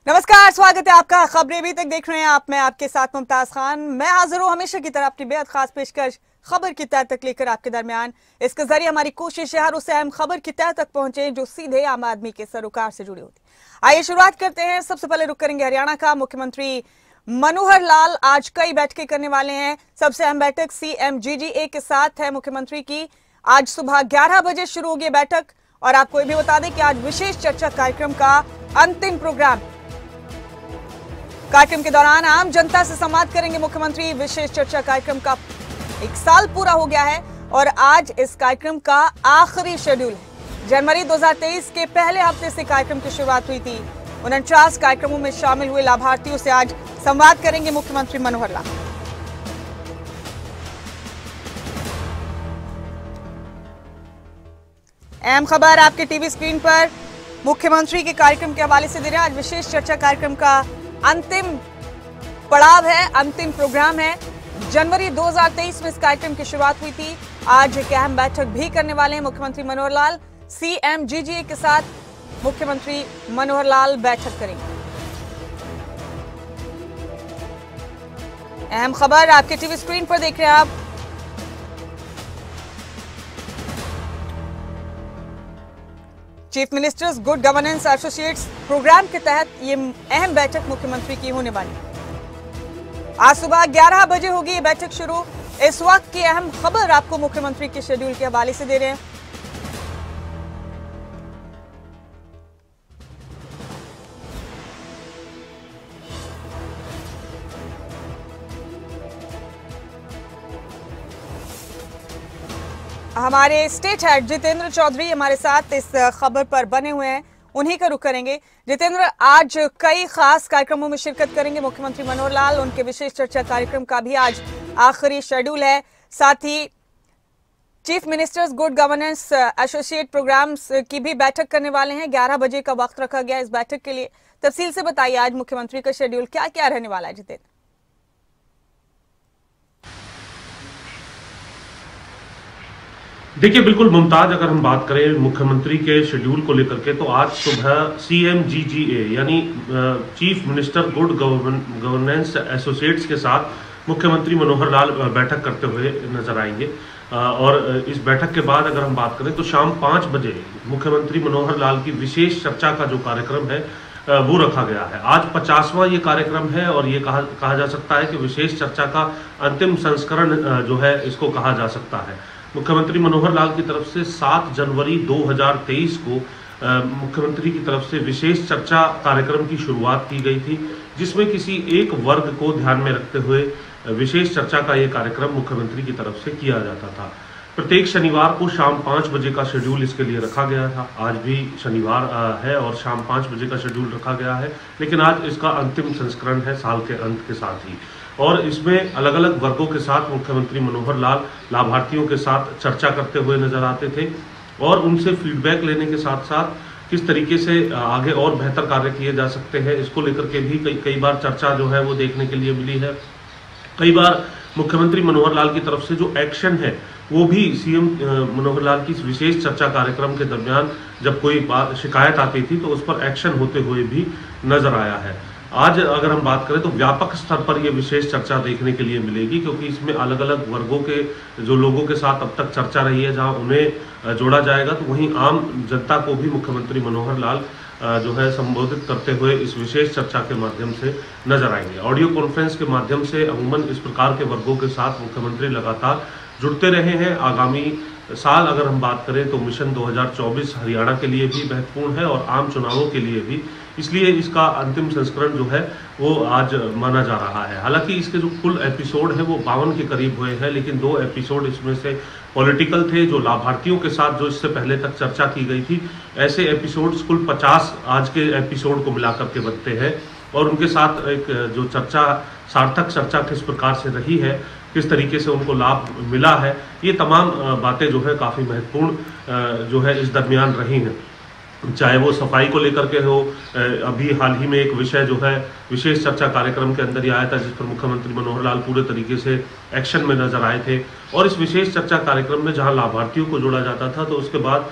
नमस्कार, स्वागत है आपका। खबरें अभी तक देख रहे हैं आप, मैं आपके साथ मुमताज खान। मैं हाजिर हूं हमेशा की तरह अपनी बेहद खास पेशकश खबर की तह तक लेकर आपके दरमियान। इसके जरिए हमारी कोशिश है हर उस अहम खबर की तह तक पहुंचे जो सीधे आम आदमी के सरोकार से जुड़ी होती। आइए शुरुआत करते हैं। सबसे पहले रुक करेंगे हरियाणा का। मुख्यमंत्री मनोहर लाल आज कई बैठकें करने वाले हैं। सबसे अहम बैठक CMGGA के साथ है मुख्यमंत्री की। आज सुबह 11 बजे शुरू होगी बैठक और आपको ये भी बता दें कि आज विशेष चर्चा कार्यक्रम का अंतिम प्रोग्राम। कार्यक्रम के दौरान आम जनता से संवाद करेंगे मुख्यमंत्री। विशेष चर्चा कार्यक्रम का 1 साल पूरा हो गया है और आज इस कार्यक्रम का आखिरी शेड्यूल है। जनवरी 2023 के पहले हफ्ते से कार्यक्रम की शुरुआत हुई थी। 49 कार्यक्रमों में शामिल हुए लाभार्थियों से आज संवाद करेंगे मुख्यमंत्री मनोहर लाल। अहम खबर आपके टीवी स्क्रीन पर मुख्यमंत्री के कार्यक्रम के हवाले से दे रहे हैं। आज विशेष चर्चा कार्यक्रम का अंतिम पड़ाव है, अंतिम प्रोग्राम है। जनवरी 2023 में इस कार्यक्रम की शुरुआत हुई थी। आज एक अहम बैठक भी करने वाले हैं मुख्यमंत्री मनोहर लाल। CMGGA के साथ मुख्यमंत्री मनोहर लाल बैठक करेंगे। अहम खबर आपके टीवी स्क्रीन पर देख रहे हैं आप। Chief ministers good governance associates programme के तहत ये अहम बैठक मुख्यमंत्री की होने वाली है। आज सुबह 11 बजे होगी ये बैठक शुरू। इस वक्त की अहम खबर आपको मुख्यमंत्री के शेड्यूल के हवाले से दे रहे हैं। हमारे स्टेट हेड जितेंद्र चौधरी हमारे साथ इस खबर पर बने हुए हैं, उन्हीं का रुख करेंगे। जितेंद्र, आज कई खास कार्यक्रमों में शिरकत करेंगे मुख्यमंत्री मनोहर लाल। उनके विशेष चर्चा कार्यक्रम का भी आज आखिरी शेड्यूल है। साथ ही chief ministers good governance associate programmes की भी बैठक करने वाले हैं। 11 बजे का वक्त रखा गया इस बैठक के लिए। तफसील से बताइए आज मुख्यमंत्री का शेड्यूल क्या क्या रहने वाला है जितेंद्र? देखिए, बिल्कुल मुमताज, अगर हम बात करें मुख्यमंत्री के शेड्यूल को लेकर के, तो आज सुबह CMGGA यानी chief minister good governance associates के साथ मुख्यमंत्री मनोहर लाल बैठक करते हुए नजर आएंगे। और इस बैठक के बाद अगर हम बात करें तो शाम 5 बजे मुख्यमंत्री मनोहर लाल की विशेष चर्चा का जो कार्यक्रम है वो रखा गया है। आज 50वां ये कार्यक्रम है और ये कहा जा सकता है कि विशेष चर्चा का अंतिम संस्करण जो है इसको कहा जा सकता है। मुख्यमंत्री मनोहर लाल की तरफ से 7 जनवरी 2023 को मुख्यमंत्री की तरफ से विशेष चर्चा कार्यक्रम की शुरुआत की गई थी, जिसमें किसी एक वर्ग को ध्यान में रखते हुए विशेष चर्चा का ये कार्यक्रम मुख्यमंत्री की तरफ से किया जाता था। प्रत्येक शनिवार को शाम 5 बजे का शेड्यूल इसके लिए रखा गया था। आज भी शनिवार है और शाम 5 बजे का शेड्यूल रखा गया है, लेकिन आज इसका अंतिम संस्करण है साल के अंत के साथ ही। और इसमें अलग अलग वर्गों के साथ मुख्यमंत्री मनोहर लाल लाभार्थियों के साथ चर्चा करते हुए नजर आते थे और उनसे फीडबैक लेने के साथ साथ किस तरीके से आगे और बेहतर कार्य किए जा सकते हैं, इसको लेकर के भी कई बार चर्चा जो है वो देखने के लिए मिली है। कई बार मुख्यमंत्री मनोहर लाल की तरफ से जो एक्शन है वो भी CM मनोहर लाल की विशेष चर्चा कार्यक्रम के दरमियान जब कोई शिकायत आती थी तो उस पर एक्शन होते हुए भी नजर आया है। आज अगर हम बात करें तो व्यापक स्तर पर यह विशेष चर्चा देखने के लिए मिलेगी, क्योंकि इसमें अलग अलग वर्गों के जो लोगों के साथ अब तक चर्चा रही है जहां उन्हें जोड़ा जाएगा, तो वहीं आम जनता को भी मुख्यमंत्री मनोहर लाल जो है संबोधित करते हुए इस विशेष चर्चा के माध्यम से नजर आएंगे। ऑडियो कॉन्फ्रेंस के माध्यम से अमूमन इस प्रकार के वर्गों के साथ मुख्यमंत्री लगातार जुड़ते रहे हैं। आगामी साल अगर हम बात करें तो मिशन 2024 हरियाणा के लिए भी महत्वपूर्ण है और आम चुनावों के लिए भी, इसलिए इसका अंतिम संस्करण जो है वो आज माना जा रहा है। हालांकि इसके जो कुल एपिसोड है वो 52 के करीब हुए हैं, लेकिन 2 एपिसोड इसमें से पॉलिटिकल थे, जो लाभार्थियों के साथ जो इससे पहले तक चर्चा की गई थी। ऐसे एपिसोड्स कुल 50 आज के एपिसोड को मिलाकर के बनते हैं और उनके साथ एक जो चर्चा, सार्थक चर्चा किस प्रकार से रही है, किस तरीके से उनको लाभ मिला है, ये तमाम बातें जो है काफ़ी महत्वपूर्ण जो है इस दरमियान रही हैं। चाहे वो सफाई को लेकर के हो, अभी हाल ही में एक विषय जो है विशेष चर्चा कार्यक्रम के अंदर ही आया था जिस पर मुख्यमंत्री मनोहर लाल पूरे तरीके से एक्शन में नजर आए थे। और इस विशेष चर्चा कार्यक्रम में जहां लाभार्थियों को जोड़ा जाता था तो उसके बाद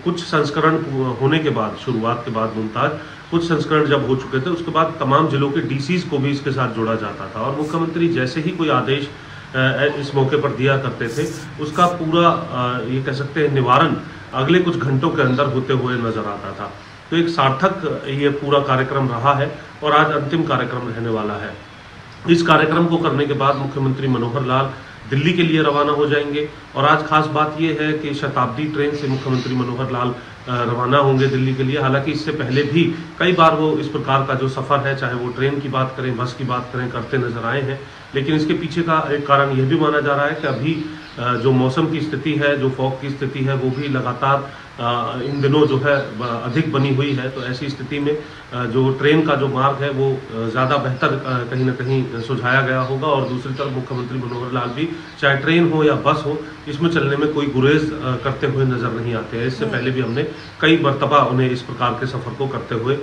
कुछ संस्करण होने के बाद, शुरुआत के बाद मुमताज, कुछ संस्करण जब हो चुके थे उसके बाद तमाम जिलों के डीसीज को भी इसके साथ जोड़ा जाता था, और मुख्यमंत्री जैसे ही कोई आदेश इस मौके पर दिया करते थे उसका पूरा ये कह सकते हैं निवारण अगले कुछ घंटों के अंदर होते हुए नजर आता था। तो एक सार्थक ये पूरा कार्यक्रम रहा है और आज अंतिम कार्यक्रम रहने वाला है। इस कार्यक्रम को करने के बाद मुख्यमंत्री मनोहर लाल दिल्ली के लिए रवाना हो जाएंगे, और आज खास बात यह है कि शताब्दी ट्रेन से मुख्यमंत्री मनोहर लाल रवाना होंगे दिल्ली के लिए। हालांकि इससे पहले भी कई बार वो इस प्रकार का जो सफ़र है, चाहे वो ट्रेन की बात करें, बस की बात करें, करते नजर आए हैं। लेकिन इसके पीछे का एक कारण यह भी माना जा रहा है कि अभी जो मौसम की स्थिति है, जो फॉग की स्थिति है, वो भी लगातार इन दिनों जो है अधिक बनी हुई है। तो ऐसी स्थिति में जो ट्रेन का जो मार्ग है वो ज़्यादा बेहतर कहीं ना कहीं सुझाया गया होगा। और दूसरी तरफ मुख्यमंत्री मनोहर लाल भी चाहे ट्रेन हो या बस हो, इसमें चलने में कोई गुरेज करते हुए नजर नहीं आते हैं। इससे पहले भी हमने कई मरतबा उन्हें इस प्रकार के सफर को करते हुए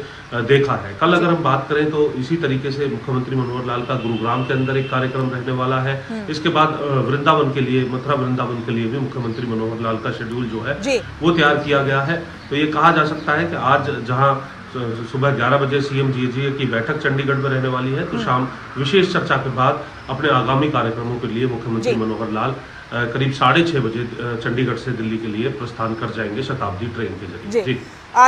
देखा है। कल अगर हम बात करें तो इसी तरीके से मुख्यमंत्री मनोहर लाल का गुरुग्राम के अंदर एक कार्यक्रम रहने वाला है। इसके बाद वृंदावन के लिए, मथुरा वृंदावन के लिए भी मुख्यमंत्री मनोहर लाल का शेड्यूल जो है वो तैयार किया गया है। तो ये कहा जा सकता है कि आज जहां सुबह 11 बजे सीएम जीजीए की बैठक चंडीगढ़ में रहने वाली है, तो शाम विशेष चर्चा के बाद अपने आगामी कार्यक्रमों के लिए मुख्यमंत्री मनोहर लाल करीब 6:30 बजे चंडीगढ़ से दिल्ली के लिए प्रस्थान कर जाएंगे शताब्दी ट्रेन के जरिए।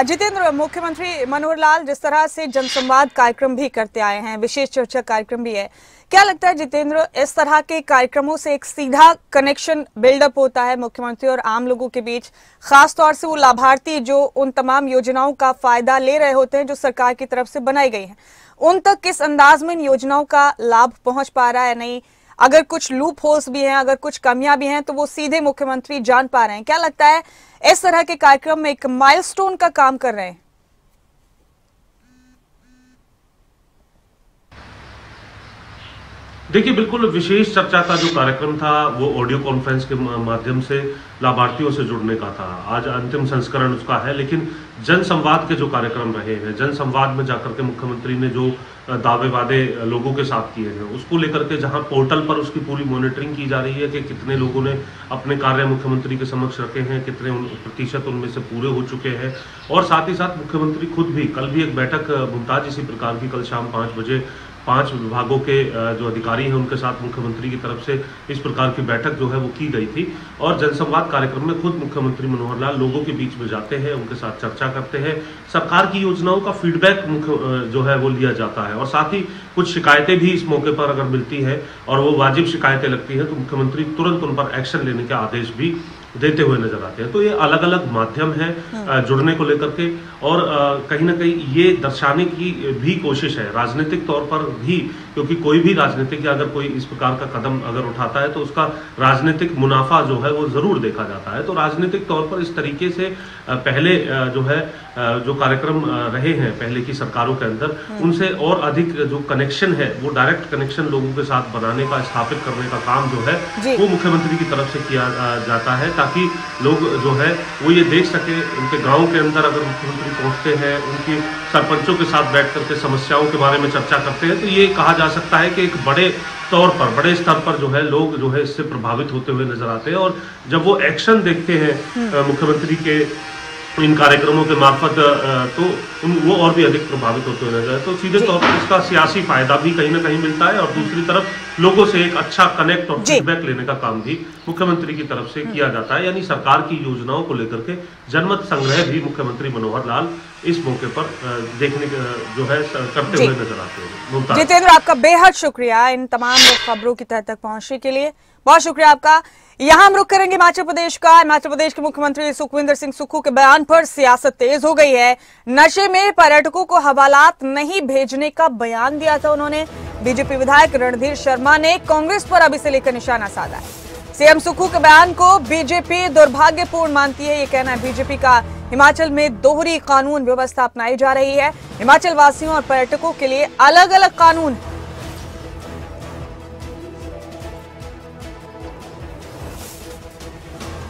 जितेंद्र, मुख्यमंत्री मनोहर लाल जिस तरह से जनसंवाद कार्यक्रम भी करते आए हैं, विशेष चर्चा कार्यक्रम भी है, क्या लगता है जितेंद्र, इस तरह के कार्यक्रमों से एक सीधा कनेक्शन बिल्डअप होता है मुख्यमंत्री और आम लोगों के बीच, खास तौर से वो लाभार्थी जो उन तमाम योजनाओं का फायदा ले रहे होते हैं जो सरकार की तरफ से बनाई गई हैं, उन तक किस अंदाज में इन योजनाओं का लाभ पहुंच पा रहा है या नहीं? अगर कुछ लूप होल्स भी हैं, अगर कुछ कमियां भी हैं, तो वो सीधे मुख्यमंत्री जान पा रहे हैं? क्या लगता है इस तरह के कार्यक्रम में एक माइलस्टोन का काम कर रहे हैं? देखिए, बिल्कुल विशेष चर्चा का जो कार्यक्रम था वो ऑडियो कॉन्फ्रेंस के माध्यम से लाभार्थियों से जुड़ने का था। आज अंतिम संस्करण उसका है, लेकिन जनसंवाद के जो कार्यक्रम रहे हैं, जनसंवाद में जाकर के मुख्यमंत्री ने जो दावे वादे लोगों के साथ किए हैं, उसको लेकर के जहां पोर्टल पर उसकी पूरी मॉनिटरिंग की जा रही है कि कितने लोगों ने अपने कार्य मुख्यमंत्री के समक्ष रखे हैं, कितने प्रतिशत उनमें से पूरे हो चुके हैं। और साथ ही साथ मुख्यमंत्री खुद भी, कल भी एक बैठक मुमताज इसी प्रकार की, कल शाम 5 बजे 5 विभागों के जो अधिकारी हैं उनके साथ मुख्यमंत्री की तरफ से इस प्रकार की बैठक जो है वो की गई थी। और जनसंवाद कार्यक्रम में खुद मुख्यमंत्री मनोहर लाल लोगों के बीच में जाते हैं, उनके साथ चर्चा करते हैं, सरकार की योजनाओं का फीडबैक जो है वो लिया जाता है। और साथ ही कुछ शिकायतें भी इस मौके पर अगर मिलती है और वो वाजिब शिकायतें लगती हैं, तो मुख्यमंत्री तुरंत उन पर एक्शन लेने के आदेश भी देते हुए नजर आते हैं। तो ये अलग अलग माध्यम है जुड़ने को लेकर के, और कहीं ना कहीं ये दर्शाने की भी कोशिश है राजनीतिक तौर पर भी, क्योंकि कोई भी राजनीतिक या अगर कोई इस प्रकार का कदम अगर उठाता है तो उसका राजनीतिक मुनाफा जो है वो जरूर देखा जाता है। तो राजनीतिक तौर पर इस तरीके से पहले जो है जो कार्यक्रम रहे हैं पहले की सरकारों के अंदर, उनसे और अधिक जो कनेक्शन है वो डायरेक्ट कनेक्शन लोगों के साथ बनाने का, स्थापित करने का काम जो है वो मुख्यमंत्री की तरफ से किया जाता है, ताकि लोग जो है वो ये देख सके, उनके गांव के अंदर अगर मुख्यमंत्री पहुंचते हैं, उनकी सरपंचों के साथ बैठ करके समस्याओं के बारे में चर्चा करते हैं, तो ये कहा जा सकता है कि एक बड़े तौर पर, बड़े स्तर पर जो है लोग जो है इससे प्रभावित होते हुए नजर आते हैं। और जब वो एक्शन देखते हैं मुख्यमंत्री के इन कार्यक्रमों के मार्फत, तो वो और भी अधिक प्रभावित होते हुए नजर आते हैं। तो सीधे तौर पर इसका सियासी फायदा भी कहीं ना कहीं मिलता है, और दूसरी तरफ लोगों से एक अच्छा कनेक्ट और फीडबैक लेने का काम भी मुख्यमंत्री की तरफ से किया जाता है। यानी सरकार की योजनाओं को लेकर के जनमत संग्रह भी मुख्यमंत्री मनोहर लाल इस मौके पर देखने जो है करते हुए नजर आते हैं। जितेंद्र, आपका बेहद शुक्रिया इन तमाम खबरों की तह तक पहुंचने के लिए, बहुत शुक्रिया आपका। यहाँ हम रुक करेंगे हिमाचल प्रदेश का। हिमाचल प्रदेश के मुख्यमंत्री सुखविंदर सिंह सुक्खू के बयान पर सियासत तेज हो गई है। नशे में पर्यटकों को हवालात नहीं भेजने का बयान दिया था उन्होंने। बीजेपी विधायक रणधीर शर्मा ने कांग्रेस पर अब इसे लेकर निशाना साधा है। सीएम सुक्खू के बयान को बीजेपी दुर्भाग्यपूर्ण मानती है, ये कहना है बीजेपी का। हिमाचल में दोहरी कानून व्यवस्था अपनाई जा रही है। हिमाचल वासियों और पर्यटकों के लिए अलग अलग कानून।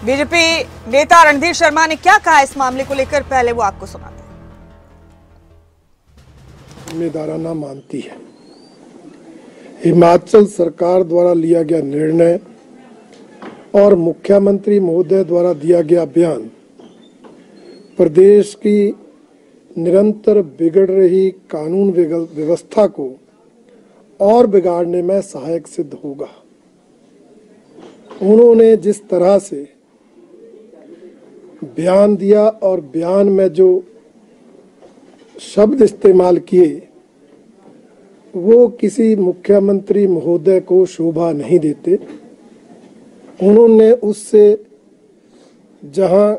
बीजेपी नेता रणधीर शर्मा ने क्या कहा इस मामले को लेकर, पहले वो आपको सुनाते हैं। जिम्मेदाराना मानती है। हिमाचल सरकार द्वारा लिया गया निर्णय और मुख्यमंत्री महोदय द्वारा दिया गया बयान प्रदेश की निरंतर बिगड़ रही कानून व्यवस्था को और बिगाड़ने में सहायक सिद्ध होगा। उन्होंने जिस तरह से बयान दिया और बयान में जो शब्द इस्तेमाल किए वो किसी मुख्यमंत्री महोदय को शोभा नहीं देते। उन्होंने उससे जहां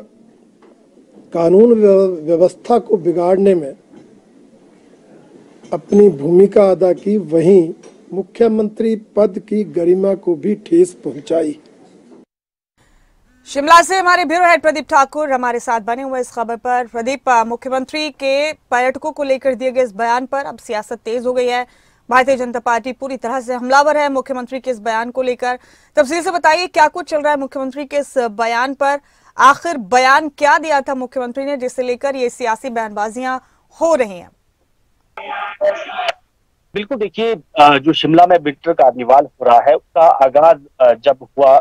कानून व्यवस्था को बिगाड़ने में अपनी भूमिका अदा की, वहीं मुख्यमंत्री पद की गरिमा को भी ठेस पहुंचाई। शिमला से हमारे ब्यूरो हेड प्रदीप ठाकुर हमारे साथ बने हुए इस खबर पर। प्रदीप, मुख्यमंत्री के पर्यटकों को लेकर दिए गए इस बयान पर अब सियासत तेज हो गई है। भारतीय जनता पार्टी पूरी तरह से हमलावर है मुख्यमंत्री के इस बयान को लेकर। तफसील से बताइए क्या कुछ चल रहा है मुख्यमंत्री के इस बयान पर। आखिर बयान क्या दिया था मुख्यमंत्री ने जिसे लेकर ये सियासी बयानबाजियां हो रही हैं? बिल्कुल, देखिए, जो शिमला में विंटर कार्निवाल हो रहा है उसका आगाज जब हुआ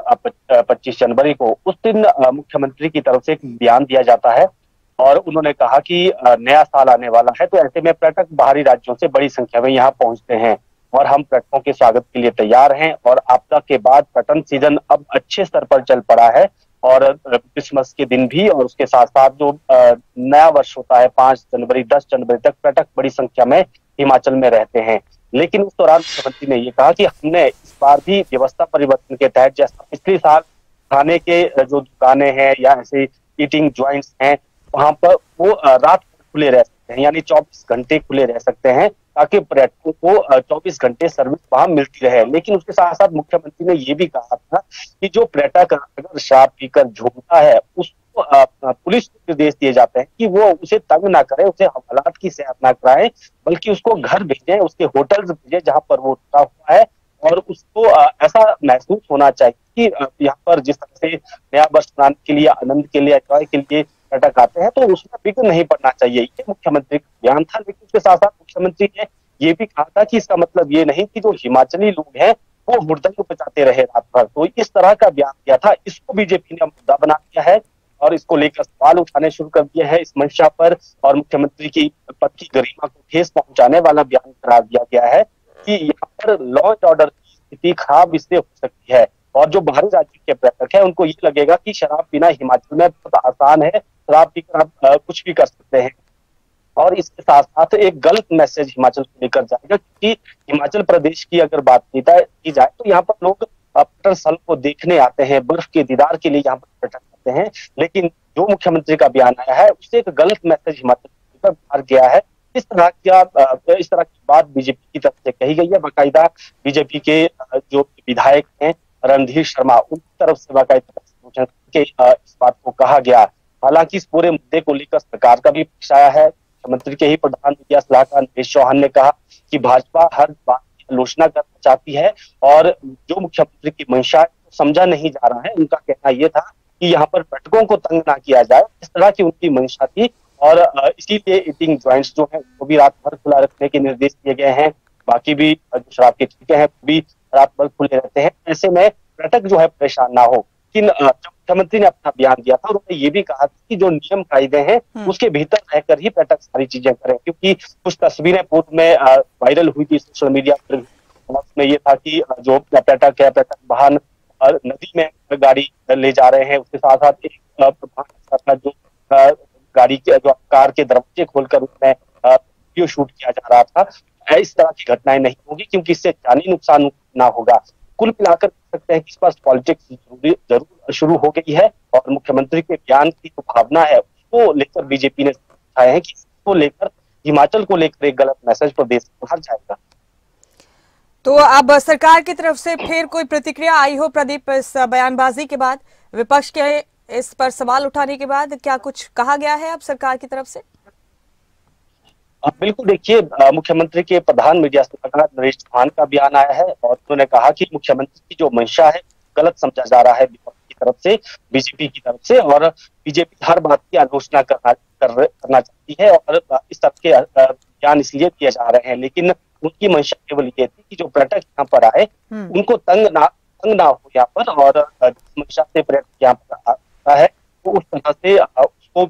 25 जनवरी को, उस दिन मुख्यमंत्री की तरफ से एक बयान दिया जाता है और उन्होंने कहा कि नया साल आने वाला है, तो ऐसे में पर्यटक बाहरी राज्यों से बड़ी संख्या में यहाँ पहुंचते हैं और हम पर्यटकों के स्वागत के लिए तैयार हैं। और आपदा के बाद पर्यटन सीजन अब अच्छे स्तर पर चल पड़ा है और क्रिसमस के दिन भी और उसके साथ साथ जो नया वर्ष होता है 5 जनवरी 10 जनवरी तक पर्यटक बड़ी संख्या में हिमाचल में रहते हैं। लेकिन उस दौरान मुख्यमंत्री ने ये कहा कि हमने इस बार भी व्यवस्था परिवर्तन के तहत, जैसा पिछले साल खाने के जो दुकानें हैं या ऐसे ईटिंग ज्वाइंट्स हैं वहां पर वो रात खुले रह सकते हैं, यानी 24 घंटे खुले रह सकते हैं ताकि पर्यटकों को 24 घंटे सर्विस वहां मिलती रहे। लेकिन उसके साथ साथ मुख्यमंत्री ने ये भी कहा था कि जो पर्यटक अगर शराब पीकर झूमता है उसको पुलिस को निर्देश दिए जाते हैं कि वो उसे तंग ना करे, उसे हवालात की सैर ना कराए, बल्कि उसको घर भेजें, उसके होटल्स भेजें जहां पर वो रुका हुआ है। और उसको ऐसा महसूस होना चाहिए कि यहाँ पर जिस तरह से नया वर्ष मनाने के लिए, आनंद के लिए, एंजॉय के लिए पर्यटक आते हैं, तो उसमें विघ्न नहीं पड़ना चाहिए। ये मुख्यमंत्री का बयान था। लेकिन उसके साथ साथ मुख्यमंत्री ने ये भी कहा था कि इसका मतलब ये नहीं कि जो हिमाचली लोग हैं वो हुड़दंग बजाते रहे रात भर। तो इस तरह का बयान दिया था। इसको बीजेपी ने मुद्दा बना दिया है और इसको लेकर सवाल उठाने शुरू कर दिए हैं इस मंशा पर। और मुख्यमंत्री की पद की गरिमा को ठेस पहुंचाने वाला बयान करार दिया गया है कि यहाँ पर लॉ एंड ऑर्डर की स्थिति खराब इससे हो सकती है और जो बाहरी राज्य के पर्यटक है उनको ये लगेगा कि शराब पीना हिमाचल में बहुत आसान है, शराब पीकर आप कुछ भी कर सकते हैं। और इसके साथ साथ एक गलत मैसेज हिमाचल को लेकर जाएगा, क्योंकि हिमाचल प्रदेश की अगर बात की जाए तो यहाँ पर लोग पर्यटन स्थल को देखने आते हैं, बर्फ के दीदार के लिए यहाँ पर पर्यटक आते हैं। लेकिन जो मुख्यमंत्री का बयान आया है उससे एक गलत मैसेज हिमाचल को लेकर गया है। इस तरह की बात बीजेपी की तरफ से कही गई है। बाकायदा बीजेपी के जो विधायक हैं रणधीर शर्मा, उनकी तरफ से बाकायदा इस बात को कहा गया। हालांकि इस पूरे मुद्दे को लेकर सरकार का भी पक्ष आया है। मुख्यमंत्री के ही प्रधान मीडिया सलाहकार नरेश चौहान ने कहा कि भाजपा हर बात की आलोचना करना चाहती है और जो मुख्यमंत्री की मंशा है समझा नहीं जा रहा है। उनका कहना यह था कि यहाँ पर पर्यटकों को तंग ना किया जाए, इस तरह की उनकी मंशा थी। और इसीलिए ईटिंग ज्वाइंट्स जो है वो भी रात भर खुला रखने के निर्देश दिए गए हैं। बाकी भी जो शराब के ठेके हैं वो भी रात भर खुले रहते हैं। ऐसे में पर्यटक जो है परेशान ना हो। लेकिन मुख्यमंत्री ने अपना बयान दिया था और उन्होंने ये भी कहा था कि जो नियम कायदे हैं उसके भीतर रहकर ही पर्यटक सारी चीजें करें। क्योंकि कुछ तस्वीरें पूर्व में वायरल हुई थी सोशल मीडिया पर, उसमें ये था कि जो पर्यटक है, पर्यटक वाहन नदी में गाड़ी ले जा रहे हैं, उसके साथ साथ एक जो गाड़ी के जो कार के दरवाजे खोलकर उसमें वीडियो शूट किया जा रहा था। इस तरह की घटनाएं नहीं होगी क्योंकि इससे जानी नुकसान ना होगा। कुल मिलाकर कह सकते हैं कि इस पर पॉलिटिक्स जरूर शुरू हो गई है और मुख्यमंत्री के बयान की जो भावना है उसको लेकर बीजेपी ने दिखाया है कि इसको लेकर, हिमाचल को लेकर एक गलत मैसेज प्रदेश से बाहर जाएगा। तो अब सरकार की तरफ से फिर कोई प्रतिक्रिया आई हो प्रदीप इस बयानबाजी के बाद, विपक्ष के इस पर सवाल उठाने के बाद क्या कुछ कहा गया है अब सरकार की तरफ से? बिल्कुल, देखिए, मुख्यमंत्री के प्रधान मीडिया सलाहकार नरेश चौहान का बयान आया है और उन्होंने कहा कि मुख्यमंत्री की जो मंशा है गलत समझा जा रहा है विपक्ष की तरफ से, बीजेपी की तरफ से, और बीजेपी हर बात की आलोचना करना चाहती है और इस तरह के बयान इसलिए किए जा रहे हैं। लेकिन उनकी मंशा केवल ये थी कि जो पर्यटक यहाँ पर आए उनको तंग ना हो यहाँ पर, और जिस मंशा से पर्यटक यहाँ पर आता है तो उस तरह से उसको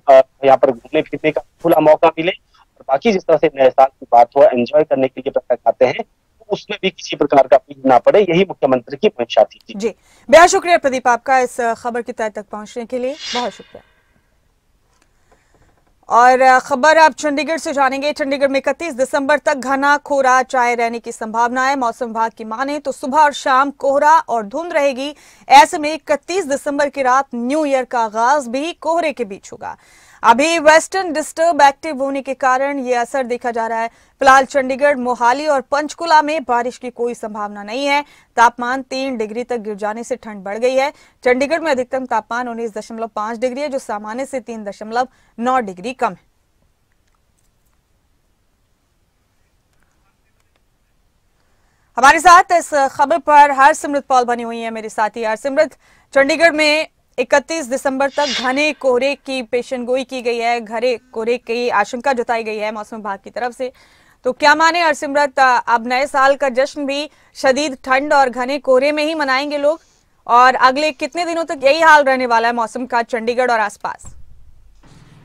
यहाँ पर घूमने फिरने का खुला मौका मिले और बाकी जिस तरह से नए साल की बात हो, एंजॉय करने के लिए पटाखे आते हैं, तो उसमें भी किसी प्रकार का बीज ना पड़े, यही मुख्यमंत्री की मंशा थी। जी, बेहद शुक्रिया प्रदीप आपका इस खबर की तह तक पहुंचने के लिए, बहुत शुक्रिया। और खबर अब चंडीगढ़ से जानेंगे। चंडीगढ़ में 31 दिसंबर तक घना कोहरा छाए रहने की संभावना है। मौसम विभाग की माने तो सुबह और शाम कोहरा और धुंध रहेगी। ऐसे में 31 दिसंबर की रात न्यू ईयर का आगाज भी कोहरे के बीच होगा। अभी वेस्टर्न डिस्टर्ब एक्टिव होने के कारण ये असर देखा जा रहा है। फिलहाल चंडीगढ़, मोहाली और पंचकुला में बारिश की कोई संभावना नहीं है। तापमान 3 डिग्री तक गिर जाने से ठंड बढ़ गई है। चंडीगढ़ में अधिकतम तापमान 19.5 डिग्री है, जो सामान्य से 3.9 डिग्री कम है। हमारे साथ इस खबर पर हरसिमरत पॉल बनी हुई है मेरे साथी। हरसिमरत, चंडीगढ़ में 31 दिसंबर तक घने कोहरे की पेशेनगोई की गई है, घने कोहरे की आशंका जताई गई है मौसम विभाग की तरफ से। तो क्या माने हरसिमरत, अब नए साल का जश्न भी शदीद ठंड और घने कोहरे में ही मनाएंगे लोग, और अगले कितने दिनों तक यही हाल रहने वाला है मौसम का चंडीगढ़ और आसपास?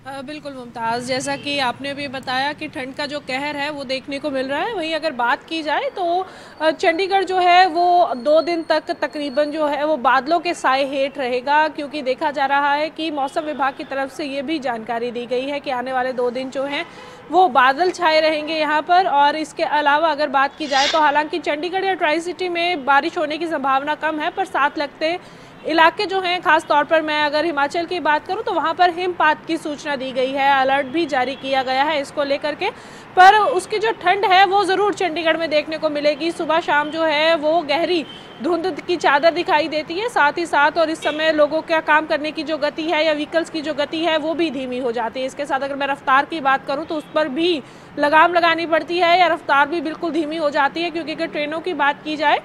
बिल्कुल मुमताज़, जैसा कि आपने भी बताया कि ठंड का जो कहर है वो देखने को मिल रहा है। वहीं अगर बात की जाए तो चंडीगढ़ जो है वो 2 दिन तक तकरीबन जो है वो बादलों के साए हेठ रहेगा, क्योंकि देखा जा रहा है कि मौसम विभाग की तरफ से ये भी जानकारी दी गई है कि आने वाले 2 दिन जो हैं वो बादल छाए रहेंगे यहाँ पर। और इसके अलावा अगर बात की जाए तो हालांकि चंडीगढ़ या ट्राई सिटी में बारिश होने की संभावना कम है, पर साथ लगते इलाके जो हैं, खास तौर पर मैं अगर हिमाचल की बात करूं तो वहां पर हिमपात की सूचना दी गई है, अलर्ट भी जारी किया गया है इसको लेकर के। पर उसकी जो ठंड है वो ज़रूर चंडीगढ़ में देखने को मिलेगी। सुबह शाम जो है वो गहरी धुंध की चादर दिखाई देती है, साथ ही साथ और इस समय लोगों का काम करने की जो गति है या व्हीकल्स की जो गति है वो भी धीमी हो जाती है। इसके साथ अगर मैं रफ्तार की बात करूँ तो उस पर भी लगाम लगानी पड़ती है या रफ्तार भी बिल्कुल धीमी हो जाती है, क्योंकि अगर ट्रेनों की बात की जाए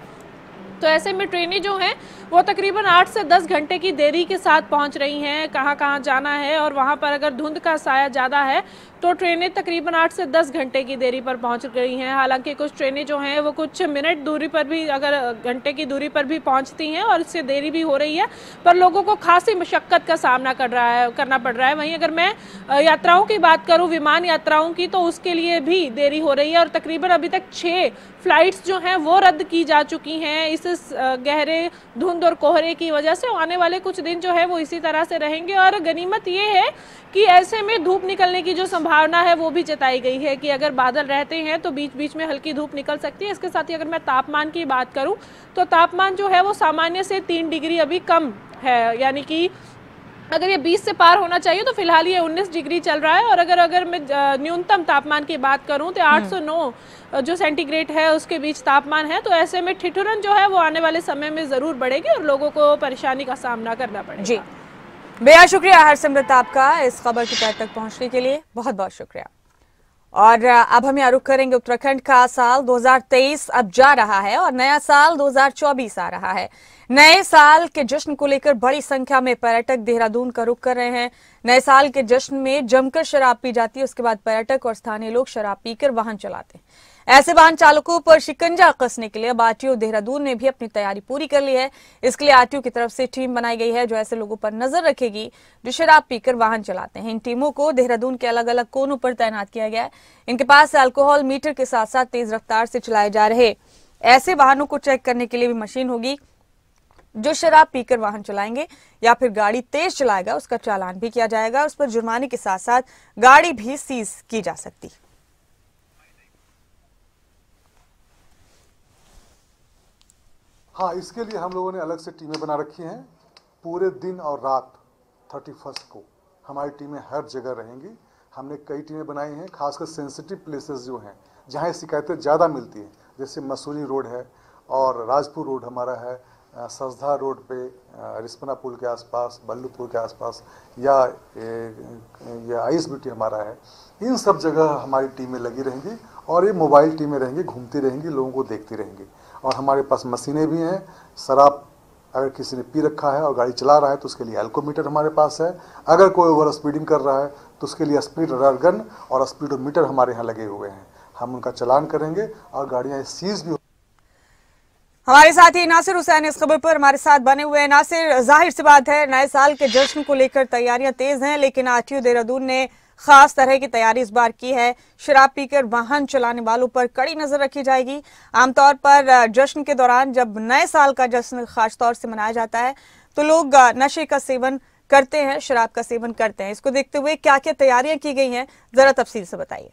तो ऐसे में ट्रेनें जो हैं वो तकरीबन 8 से 10 घंटे की देरी के साथ पहुंच रही हैं कहाँ कहाँ जाना है। और वहां पर अगर धुंध का साया ज़्यादा है तो ट्रेनें तकरीबन 8 से 10 घंटे की देरी पर पहुंच गई हैं। हालांकि कुछ ट्रेनें जो हैं वो कुछ मिनट दूरी पर भी, अगर घंटे की दूरी पर भी पहुंचती हैं और इससे देरी भी हो रही है, पर लोगों को खासी मशक्क़त का सामना करना पड़ रहा है। वहीं अगर मैं यात्राओं की बात करूँ, विमान यात्राओं की, तो उसके लिए भी देरी हो रही है और तकरीबन अभी तक 6 फ्लाइट्स जो हैं वो रद्द की जा चुकी हैं इस गहरे धुंध और कोहरे की वजह से। आने वाले कुछ दिन जो है वो इसी तरह से रहेंगे। और गनीमत ये है कि ऐसे में धूप निकलने की जो संभावना है वो भी जताई गई है कि अगर बादल रहते हैं तो बीच बीच में हल्की धूप निकल सकती है। इसके साथ ही अगर मैं तापमान की बात करूं तो तापमान जो है वो सामान्य से 3 डिग्री अभी कम है, यानी कि अगर ये 20 से पार होना चाहिए तो फिलहाल ये 19 डिग्री चल रहा है। और अगर मैं न्यूनतम तापमान की बात करूं तो 809 जो सेंटीग्रेड है उसके बीच तापमान है। तो ऐसे में ठिठुरन जो है वो आने वाले समय में ज़रूर बढ़ेगी और लोगों को परेशानी का सामना करना पड़ेगा। जी, बेहद शुक्रिया हरसिमरत आपका इस खबर की तह तक पहुंचने के लिए, बहुत बहुत शुक्रिया। और अब हम यहाँ रुक करेंगे। उत्तराखंड का साल 2023 अब जा रहा है और नया साल 2024 आ रहा है। नए साल के जश्न को लेकर बड़ी संख्या में पर्यटक देहरादून का रुख कर रहे हैं। नए साल के जश्न में जमकर शराब पी जाती है, उसके बाद पर्यटक और स्थानीय लोग शराब पीकर वाहन चलाते हैं। ऐसे वाहन चालकों पर शिकंजा कसने के लिए अब आरटीओ देहरादून ने भी अपनी तैयारी पूरी कर ली है। इसके लिए आरटीओ की तरफ से टीम बनाई गई है जो ऐसे लोगों पर नजर रखेगी जो शराब पीकर वाहन चलाते हैं। इन टीमों को देहरादून के अलग अलग कोनों पर तैनात किया गया है। इनके पास अल्कोहल मीटर के साथ साथ तेज रफ्तार से चलाए जा रहे ऐसे वाहनों को चेक करने के लिए भी मशीन होगी। जो शराब पीकर वाहन चलाएंगे या फिर गाड़ी तेज चलाएगा उसका चालान भी किया जाएगा, उस पर जुर्माने के साथ साथ गाड़ी भी सीज की जा सकती। हाँ, इसके लिए हम लोगों ने अलग से टीमें बना रखी हैं। पूरे दिन और रात 31 को हमारी टीमें हर जगह रहेंगी। हमने कई टीमें बनाई हैं, खासकर सेंसिटिव प्लेसेस जो हैं जहाँ शिकायतें ज़्यादा मिलती हैं, जैसे मसूरी रोड है और राजपुर रोड हमारा है, सजधा रोड पे रिस्पना पुल के आसपास, बल्लूपुर के आसपास, या आइस ब्यूटी हमारा है। इन सब जगह हमारी टीमें लगी रहेंगी और ये मोबाइल टीमें रहेंगी, घूमती रहेंगी, लोगों को देखती रहेंगी। और हमारे पास मशीनें भी हैं। शराब अगर किसी ने पी रखा है और गाड़ी चला रहा है तो उसके लिए एल्कोमीटर हमारे पास है। अगर कोई ओवर स्पीडिंग कर रहा है तो उसके लिए स्पीड रडार गन और स्पीडोमीटर हमारे यहाँ लगे हुए हैं। हम उनका चालान करेंगे और गाड़ियाँ सीज भी। हमारे साथी नासिर हुसैन इस खबर पर हमारे साथ बने हुए हैं। नासिर, जाहिर सी बात है नए साल के जश्न को लेकर तैयारियां तेज हैं, लेकिन आरटीओ देहरादून ने खास तरह की तैयारी इस बार की है। शराब पीकर वाहन चलाने वालों पर कड़ी नजर रखी जाएगी। आमतौर पर जश्न के दौरान जब नए साल का जश्न खास तौर से मनाया जाता है तो लोग नशे का सेवन करते हैं, शराब का सेवन करते हैं। इसको देखते हुए क्या क्या तैयारियां की गई हैं, जरा तफसील से बताइए।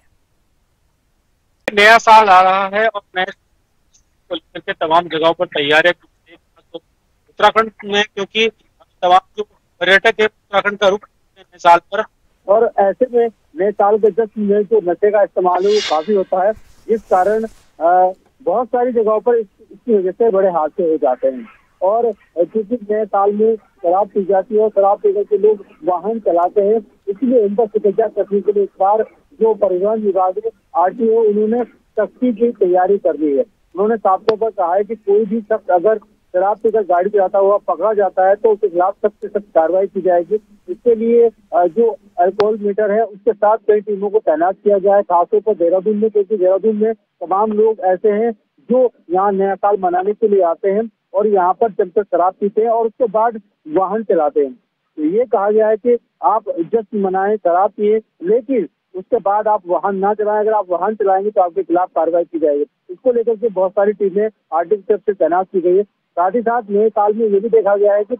नया साल आ रहा है और नए को लेकर के तमाम जगहों पर तैयारियां तो उत्तराखंड में, क्योंकि तमाम जो पर्यटक है उत्तराखंड का रुख नए साल पर, और ऐसे में नए साल के जश्न में जो नशे का इस्तेमाल है वो काफी होता है, जिस कारण बहुत सारी जगहों पर इसकी वजह से बड़े हादसे हो जाते हैं। और क्योंकि नए साल में शराब पी जाती है और शराब पीकर के लोग वाहन चलाते हैं, इसलिए इन पर शिकंजा कसने के लिए इस बार जो परिवहन विभाग है RTO उन्होंने सख्ती की तैयारी कर दी है। उन्होंने साफ तौर पर कहा है कि कोई भी शख्स अगर शराब पीकर गाड़ी चलाता हुआ पकड़ा जाता है तो उसके खिलाफ सख्त से सख्त कार्रवाई की जाएगी। इसके लिए जो अल्कोहल मीटर है उसके साथ कई टीमों को तैनात किया गया है, खासतौर पर देहरादून में, क्योंकि देहरादून में तमाम लोग ऐसे हैं जो यहाँ नया साल मनाने के लिए आते हैं और यहाँ पर जमकर शराब पीते हैं और उसके बाद वाहन चलाते हैं। तो ये कहा गया है कि आप जश्न मनाएं, शराब पिए, लेकिन उसके बाद आप वाहन ना चलाएं। अगर आप वाहन चलाएंगे तो आपके खिलाफ कार्रवाई की जाएगी। इसको लेकर के बहुत सारी टीमें RTO की तरफ से तैनात की गई है। साथ ही साथ नए साल में ये भी देखा गया है कि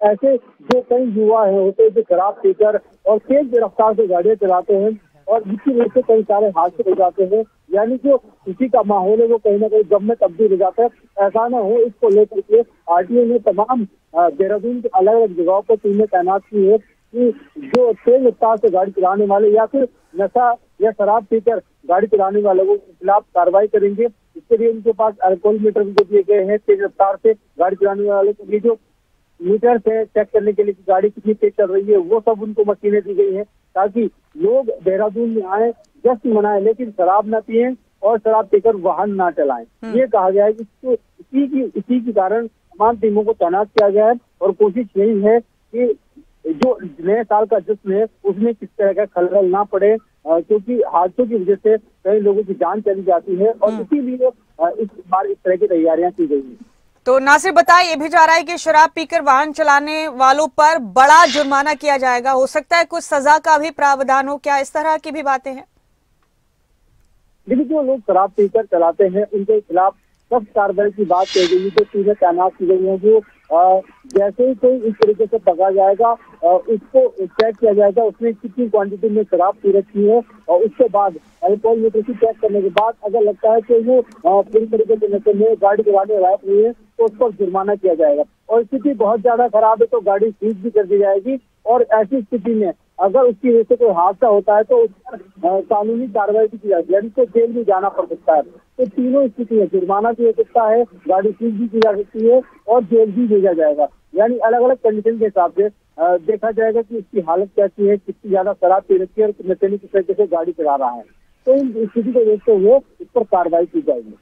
ऐसे जो कई युवा है होते हैं जो शराब पीकर और तेज रफ्तार से गाड़ियां चलाते हैं और जिसकी वजह से कई सारे हादसे हो जाते हैं, यानी जो खुशी का माहौल है वो कहीं ना कहीं गम में तब्दील हो जाता है। ऐसा न हो, इसको लेकर के RTO ने तमाम देहरादून के अलग अलग जगहों पर टीमें तैनात की है कि जो तेज रफ्तार से गाड़ी चलाने वाले या फिर नशा या शराब पीकर गाड़ी चलाने वालों के खिलाफ कार्रवाई करेंगे। इसके लिए उनके पास अल्कोहल मीटर भी दिए गए हैं। तेज रफ्तार से गाड़ी चलाने वाले के लिए जो मीटर से चेक करने के लिए कि गाड़ी कितनी तेज चल रही है वो सब उनको मशीनें दी गई हैं, ताकि लोग देहरादून में आए, जश्न मनाएं, लेकिन शराब ना पिए और शराब पीकर वाहन ना चलाएं। ये कहा गया है कि इसी के कारण तमाम टीमों को तैनात किया गया है और कोशिश यही है कि जो नए साल का जश्न है उसमें किस तरह का खलल ना पड़े, क्योंकि हादसों की वजह से कई लोगों की जान चली जाती है और इसीलिए इस बार इस तरह की तैयारियां की गई हैं। तो नासिर बताया ये भी जा रहा है कि शराब पीकर वाहन चलाने वालों पर बड़ा जुर्माना किया जाएगा, हो सकता है कुछ सजा का भी प्रावधान हो, क्या इस तरह की भी बातें हैं? लेकिन जो लोग शराब पीकर चलाते हैं उनके खिलाफ सख्त कार्रवाई की बात कही गई है। जो टीमें तैनात की गई है, जो जैसे ही कोई इस तरीके से पकड़ा जाएगा उसको चेक किया जाएगा उसने कितनी क्वांटिटी में शराब पी रखी है और उसके बाद अल्कोहल मीटर की चेक करने के बाद अगर लगता है कि वो पूरी तरीके से नशे में गाड़ी चलाने लायक नहीं है तो उस पर जुर्माना किया जाएगा। और स्थिति बहुत ज्यादा खराब है तो गाड़ी सीज भी कर दी जाएगी और ऐसी स्थिति में अगर उसकी वजह से कोई हादसा होता है तो उस पर कानूनी कार्रवाई भी की जाती है, यानी उसको जेल भी जाना पड़ सकता है। तो तीनों स्थिति है, जुर्माना भी हो सकता है, गाड़ी सीज भी की जा सकती है और जेल भी भेजा जाएगा। यानी अलग अलग कंडीशन के हिसाब से देखा जाएगा कि इसकी हालत कैसी है, कितनी ज्यादा शराब पी रखी है और नशे में किस तरीके से गाड़ी चला रहा है। तो इन स्थिति को देखते हुए इस पर कार्रवाई की जाएगी।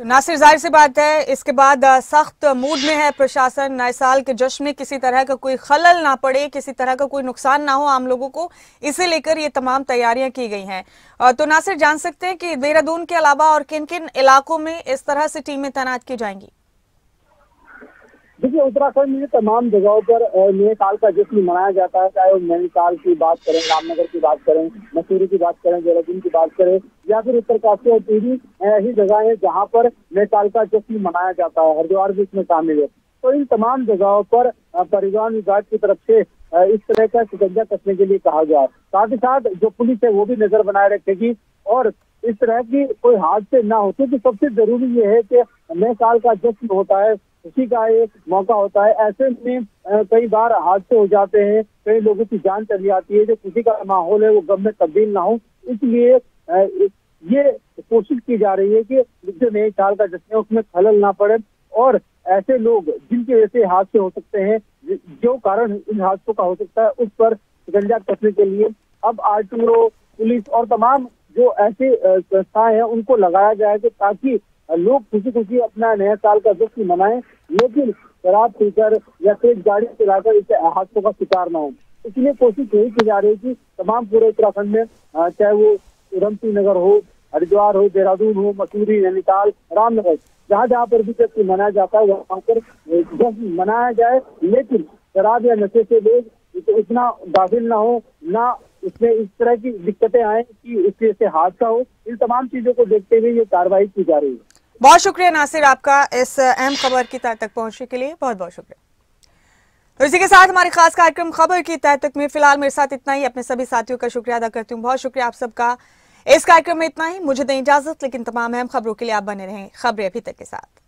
तो नासिर, जाहिर सी बात है इसके बाद सख्त मूड में है प्रशासन। नए साल के जश्न में किसी तरह का कोई खलल ना पड़े, किसी तरह का कोई नुकसान ना हो आम लोगों को, इसे लेकर ये तमाम तैयारियां की गई हैं। तो नासिर, जान सकते हैं कि देहरादून के अलावा और किन किन इलाकों में इस तरह से टीमें तैनात की जाएंगी? देखिए, उत्तराखंड में तमाम जगहों पर नए साल का जश्न मनाया जाता है, चाहे वो नैनीताल की बात करें, रामनगर की बात करें, मसूरी की बात करें, देहरादून की बात करें या फिर उत्तरकाशी और टिहरी ऐसी जगह है जहाँ पर नए साल का जश्न मनाया जाता है। हरिद्वार भी इसमें शामिल है। तो इन तमाम जगहों पर परिवहन विभाग की तरफ से इस तरह का शिकंजा कसने के लिए कहा गया है। साथ ही साथ जो पुलिस है वो भी नजर बनाए रखेगी और इस तरह की कोई हादसे ना हो, क्योंकि सबसे जरूरी ये है कि नए साल का जश्न होता है, खुशी का एक मौका होता है। ऐसे में कई बार हादसे हो जाते हैं, कई लोगों की जान चली जाती है। जो खुशी का माहौल है वो गम में तब्दील ना हो, इसलिए ये कोशिश की जा रही है कि जो नए साल का जश्न है उसमें खलल ना पड़े और ऐसे लोग जिनकी वजह से हादसे हो सकते हैं, जो कारण इन हादसों का हो सकता है, उस पर शिकंजा कसने के लिए अब RTO, पुलिस और तमाम जो ऐसे संस्थाएं हैं उनको लगाया जाएगा ताकि लोग खुशी खुशी अपना नया साल का जश्न मनाएं, लेकिन शराब पीकर या तेज गाड़ी चलाकर इस हादसों का शिकार न हो। इसलिए कोशिश यही की जा रही है कि तमाम पूरे उत्तराखंड में चाहे वो उधमसिंह नगर हो, हरिद्वार हो, देहरादून हो, मसूरी, नैनीताल, रामनगर, जहाँ जहाँ पर भी जश्न मनाया जाता है वहाँ पर जश्न मनाया जाए, लेकिन शराब या नशे से लोग इतना गाफिल ना हो, ना उसमें इस तरह की दिक्कतें आए कि उससे से हादसा हो, इन तमाम चीजों को देखते हुए ये कार्रवाई की जा रही है। बहुत शुक्रिया नासिर, आपका इस अहम खबर की तह तक पहुंचने के लिए बहुत बहुत शुक्रिया। तो इसी के साथ हमारे खास कार्यक्रम खबर की तह तक में फिलहाल मेरे साथ इतना ही। अपने सभी साथियों का शुक्रिया अदा करती हूँ। बहुत शुक्रिया आप सबका। इस कार्यक्रम में इतना ही, मुझे दें इजाजत, लेकिन तमाम अहम खबरों के लिए आप बने रहें खबरें अभी तक के साथ।